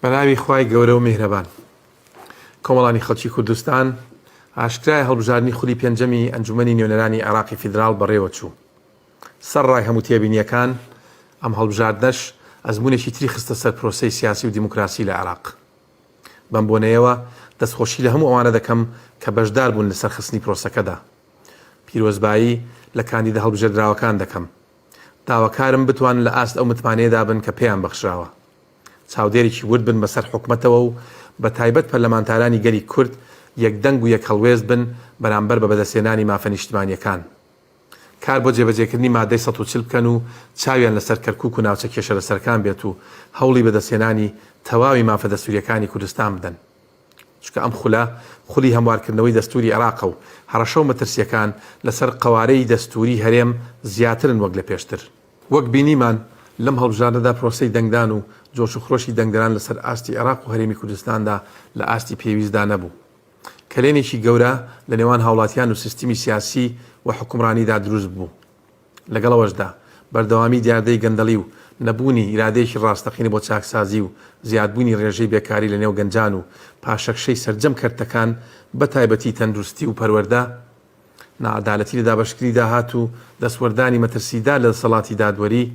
بەناوی خوای گەورە و میهرەبان کۆمەڵانی خەڵکی کوردستان ئاشکرای هەڵبژاردننی خولی پێنجەمی ئەنجومەنی نوێنەرانی عێراقی فیدراڵ بەڕێوە چوو. سەرڕای هەموو تێبینیەکان ئەم هەڵبژاردنەش ئەزموونێکی تری خستە سەر پرۆسەی سیاسی و دیموکراسی لە عێراق. بەم بۆنەیەوە دەستخۆشی لە هەموو ئەوانە دەکەم کە بەشدار بوون لەسەر خستنی پرۆسەکەدا. پیرۆزبایی لە کاندیدا هەڵبژێردراوەکان دەکەم. داواکارم بتوان لە ئاست ئەو متمانەیەدا بن کە پێیان بەخشراوە. چاودێرێکی ورد بن بەسەر حکومەتەوە و بە تایبەت پەرلەمانتارانی گەلی کورد یەکدەنگ و یەک هەڵوێست بن بەرامبەر بە بەدەستێنانی مافە نیشتیمانیەکان. کار بۆ جێبەجێکردنی مادەی 140 بکەن و چاویان لەسەر کەرکووک و ناوچە کێشە لەسەرکان بێت و هەوڵی بەدەستێنانی تەواوی مافە دەستوریەکانی کوردستان بدەن. چونکە ئەم خولی هەموارکردنەوەی دەستوری عێراقە و هەڕەشە و مەترسیەکان لەسەر قەوارەی دەستوری هەرێم زیاترن وەک لە پێشتر. وەک بینیمان لەم هەڵبژاردنەدا پرۆسەی دەنگدان و جۆش و خۆشی دەنگدەران لەسەر ئاستی عێراق و هەرێمی کوردستاندا لە ئاستی پێویستدا نەبوو. کەلێنێکی گەورە لە نێوان هاوڵاتیان و سیستمی سیاسی و حکومڕانیدا دروست بوو. لەگەڵەوەشدا بەردەوامی دیاردەی گەندەڵی و نەبوونی ئیرادەیەکی ڕاستەقینە بۆ چاکسازی و زیادبوونی ڕێژەی بێکاری لە نێو گەنجان و پاشەکشەی سەرجەم کردەکان بە تایبەتی تەندروستی و پەروەردە، نەعەدالەتی لە دابەشکردی داهات و دەستوەردانی مەترسیدا لە دەسەڵاتی دادوەری،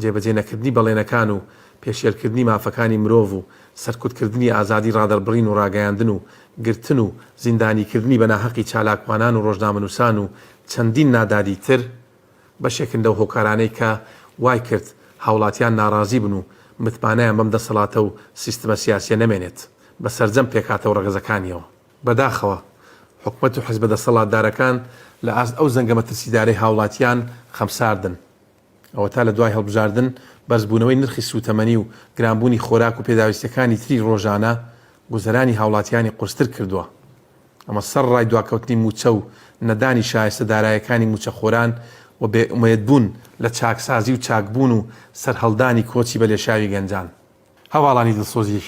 جێبەجێ نەکردنی بەڵێنەکان و پێشێرکردنی مافەکانی مرۆڤ و سەرکوتکردنی ئازادی ڕادەربڕین و ڕاگەیاندن و گرتن و زیندانیکردنی بە ناحەقی چالاکوانان و ڕۆژنامەنووسان و چەندین نادادی تر بەشێکن لەو هۆکارانەی کە وای کرد هاوڵاتیان ناڕازی بن و متمانەیان بەم دەسەڵاتە و سیستمە سیاسیە نەمێنێت بە سەرجەم پێکاتەوە ڕەگەزەکانیەوە. بەداخەوە حکومەت و حیزبە دەسەڵاتدارەکان لە ئاست ئەو زەنگە مەترسیدارەی هاوڵاتیان خەمساردن. ئەوە تا لە دوای هەڵبژاردن بەرزبوونەوەی نرخی سوتەمەنی و گرانبوونی خۆراک و پێداویستەکانی تری ڕۆژانە گوزەرانی هاوڵاتیانی قورستر کردووە. ئەمە سەرڕای دواکەوتنی موچە و نەدانی شایستە دارایەکانی موچەخۆران و بێئومێدبوون لە چاکسازی و چاکبوون و سەرهەڵدانی کۆچی بە لێشاوی گەنجان. هەواڵانی دڵسۆزی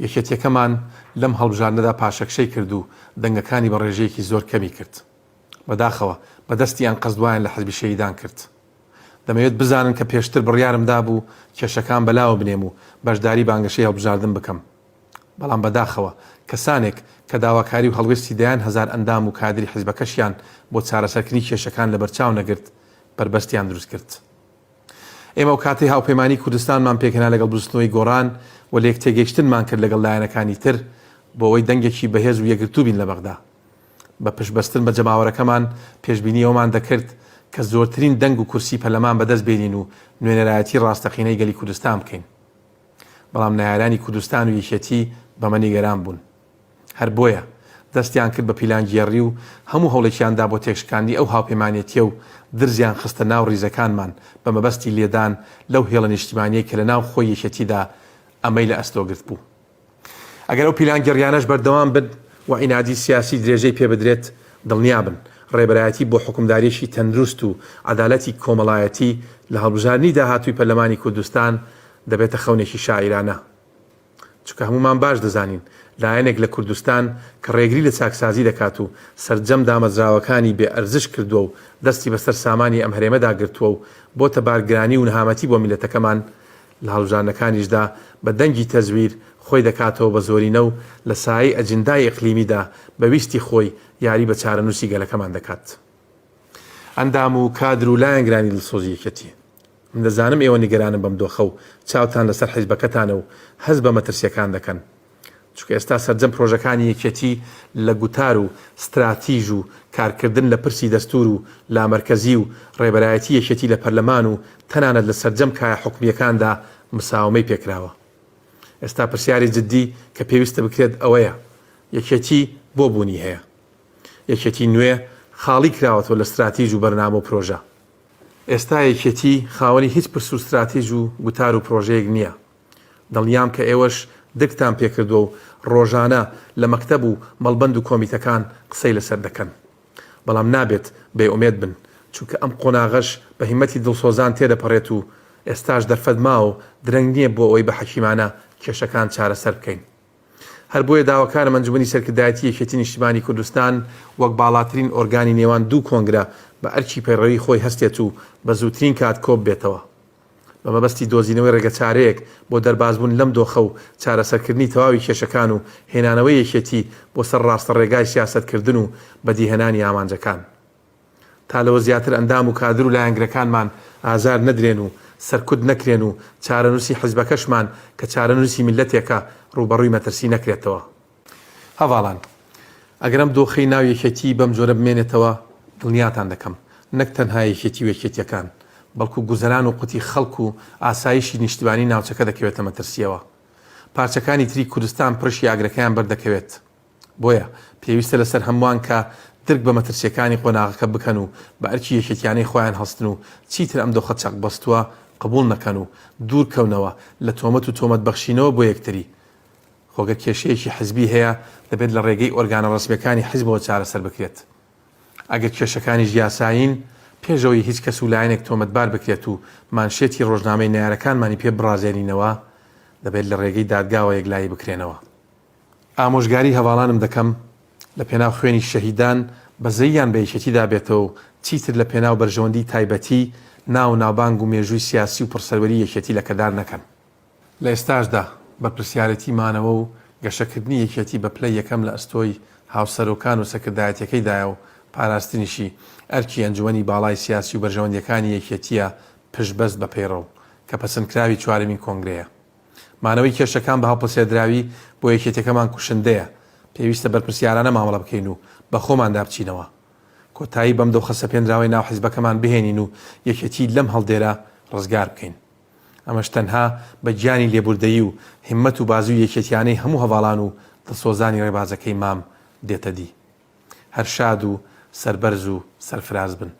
یەکێتیەکەمان لەم هەڵبژاردنەدا پاشەکشەی کرد و دەنگەکانی بە ڕێژەیەکی زۆر کەمی کرد. بەداخەوە بەدەستیان قەزدوایان لە حەزبی شەیدان کرد. دەمەوێت بزانن کە پێشتر بڕیارمدا بوو کێشەکان بەلاوە بنێم و بەشداری بانگەشەی هەڵبژاردن بکەم. بەڵام بەداخەوە کەسانێک کە داواکاری و هەڵوێستی دەیان هەزار ئەندام و کادری حیزبەکەشیان بۆ چارەسەرکردنی کێشەکان لە بەرچاو نەگرت بربەستیان دروست کرد. ئێمە و کاتەی هاوپەیمانی کوردستانمان پێکەنا لەگەڵ بستنەوەی گۆڕان و لە یەکتێگەیشتنمان کرد لەگەڵ لایەنەکانی تر بۆ ئەوەی دەنگێکی بەهێز و یەکگرتوو بین لە بەغدا. بە پشتبەستن بە جەماوەرەکەمان پێشبینیەوەمان دەکرد کە زۆرترین دەنگ و کورسی پەرلەمان بەدەست بێنین و نوێنەرایەتی ڕاستەقینەی گەلی کوردستان بکەین. بەڵام نایارانی کوردستان و یەکێتی بەمە نیگەران بوون. هەر بۆیە دەستیان کرد بە پیلانگیێڕی و هەموو هەوڵێکیاندا بۆ تێکشکاندنی ئەو هاوپەیمانێتیە و درزیان خستە ناو ڕیزەکانمان بە مەبەستی لێدان لەو هێڵە نیشتیمانیە کە لە ناو خۆی یەکێتیدا ئەمەی لە ئەستۆگرت بوو. ئەگەر ئەو پیلانگیێڕیانەش بەردەوام بن و ئینادی سیاسی درێژەی پێ بدرێت دڵنیا بن ڕێبەرایەتی بۆ حکومداریەکی تەندروست و عەدالەتی کۆمەڵایەتی لە هەڵبژاردننی داهاتووی پەرلەمانی کوردستان دەبێتە خەونێکی شاعیرانە. چونکە هەمومان باش دەزانین لایەنێک لە کوردستان کە ڕێگری لە چاکسازی دەکات و سەرجەم دامەزراوەکانی بێ ئەرزش کردووە و دەستی بەسەر سامانی ئەم هەرێمەدا گرتووە و بۆتە بارگرانی و نەهامەتی بۆ میلەتەکەمان لە هەڵبژاردنەکانیشدا بە دەنگی تەزویر خۆی دەکاتەوە بە زۆرینە و لە سایەی ئەجندای ئیقلیمیدا بەویستی خۆی یاری بە چارەنووسی گەلەکەمان دەکات. ئەندام و کادر و لایەنگرانی دڵسۆزی یەکێتی، من دەزانم ئێوە نیگەرانم بەم دۆخە و چاوتان لەسەر حیزبەکەتانە و هەز بە مەترسیەکان دەکەن. چونکە ئێستا سەرجەم پرۆژەکانی یەکێتی لە گوتار و ستراتیژ و کارکردن لە پرسی دەستور و لامەرکەزی و ڕێبەرایەتی یەکێتی لە پەرلەمان و تەنانەت لە سەرجەم کایە حکومیەکاندا مساومەی پێکراوە. ئێستا پرسیاری جددی کە پێویستە بکرێت ئەوەیە یەکێتی بۆ بوونی هەیە. یەکێتی نوێ خاڵی کراوەتەوە لە استراتیژ و بەرنامە و پرۆژە. ئێستا یەکێتی خاوەنی هیچ پرس و استراتیژ و گوتار و پرۆژەیەک نییە. دڵنیام کە ئێوەش دەکتان پێکردووە و ڕۆژانە لە مەکتەب و مەڵبەند و کۆمیتەکان قسەی لەسەر دەکەن. بەڵام نابێت بێئومێد بن چونکە ئەم قۆناغەش بە هیمەتی دڵسۆزان تێدەپەڕێت و ئێستاش دەرفەتما و درەنگ نییە بۆ ئەوەی بە حەکیمانە کێشەکان چارەسەر بکەین. هەر بۆیە داواکارە ئەنجومەنی سەرکردایەتی یەکێتی نیشتیمانی کوردستان وەک باڵاترین ئۆرگانی نێوان دوو کۆنگرە بە ئەرکی پەیڕەوی خۆی هەستێت و بە زووترین کات کۆب بێتەوە. بە مەبەستی دۆزینەوەی ڕێگە چارەیەک بۆ دەربازبوون لەم دۆخە و چارەسەرکردنی تەواوی کێشەکان و هێنانەوەی یەکێتی بۆ سەر ڕاستە ڕێگای سیاسەتکردن و بەدیهێنانی ئامانجەکان تا لەوە زیاتر ئەندام و کادر و لایەنگرەکانمان ئازار نەدرێن و سەرکوت نەکرێن و چارەنووسی حیزبەکەشمان کە چارەنووسی میلەتێکە ڕوبەڕووی مەترسی نەکرێتەوە. هەواڵان ئەگەر ئەم دۆخەی ناو یەکێتی بەم جۆرە بمێنێتەوە دڵنیاتان دەکەم نەک تەنها یەکێتی و یەکێتیەکان بەڵکو گوزەران و قوتی خەڵک و ئاسایشی نیشتیبانی ناوچەکە دەکەوێتە مەترسیەوە. پارچەکانی تری کوردستان پڕشی ئاگرەکەیان بەردەکەوێت. بۆیە پێویستە لەسەر هەمووان کە درک بە مەترسیەکانی قۆناغەکە بکەن و بە ئەرکی یەکێتیانەی خۆیان هەستن و چیتر ئەم دۆخە چەق بەستووە قبول نەکەن و دوورکەونەوە لە تۆمەت و تۆمەت بەخشینەوە بۆ یەکتری. خۆگە کێشەیەکی حزبی هەیە دەبێت لە ڕێگەی ئۆرگانە ڕسمیەکانی حزبەوە چارەسەر بکرێت. ئەگەر کێشەکانی یاسایین پێشەوەی هیچ کەس و لایەنێک تۆمەتبار بکرێت و مانشێتی ڕۆژنامەی نارەکانمانی پێ بڕازێنینەوە دەبێت لە ڕێگەی دادگاوە یەکلایی بکرێنەوە. ئامۆژگاری هەواڵانم دەکەم لە پێناو خوێنی شەهیدان بەزەییان بە یەکێتیدا بێتەوە و چیتر لە پێناو بەرژەوەندی تایبەتی ناو ناوبانگ و مێژووی سیاسی و پڕسەروەری یەکێتی لەکەدار نەکەن. لە ئێستاشدا بەرپرسیارەتی مانەوە و گەشەکردنی یەکێتی بە پلەی یەکەم لە ئەستۆی هاوسەرۆکان و سەکردایەتەکەیدایە و پاراستنیشی ئەرکی ئەنجومەنی باڵای سیاسی و بەرژەوەندیەکانی یەکێتیە پشتبەست بە پەیڕەو کە پەسەندکراوی چوارەمین کۆنگرەیە. مانەوەی کێشەکان بە هەڵپەسێدراوی بۆ یەکێتەکەمان کوشندەیە. پێویستە بەرپرسیارانە مامەڵە بکەین و بە خۆماندا بچینەوە. کۆتایی بەم دەو خەسەپێنراوەی ناو حیزبەکەمان بهێنین و یەکێتی لەم هەڵدێرە ڕزگار بکەین. ئەمەش تەنها بە گیانی لێبوردەیی و هیممەت و بازووی یەکێتیانەی هەموو هەواڵان و دڵسۆزانی ڕێبازەکەی مام دێتە دی. هەر شاد و سەربەرز و سەرفراز بن.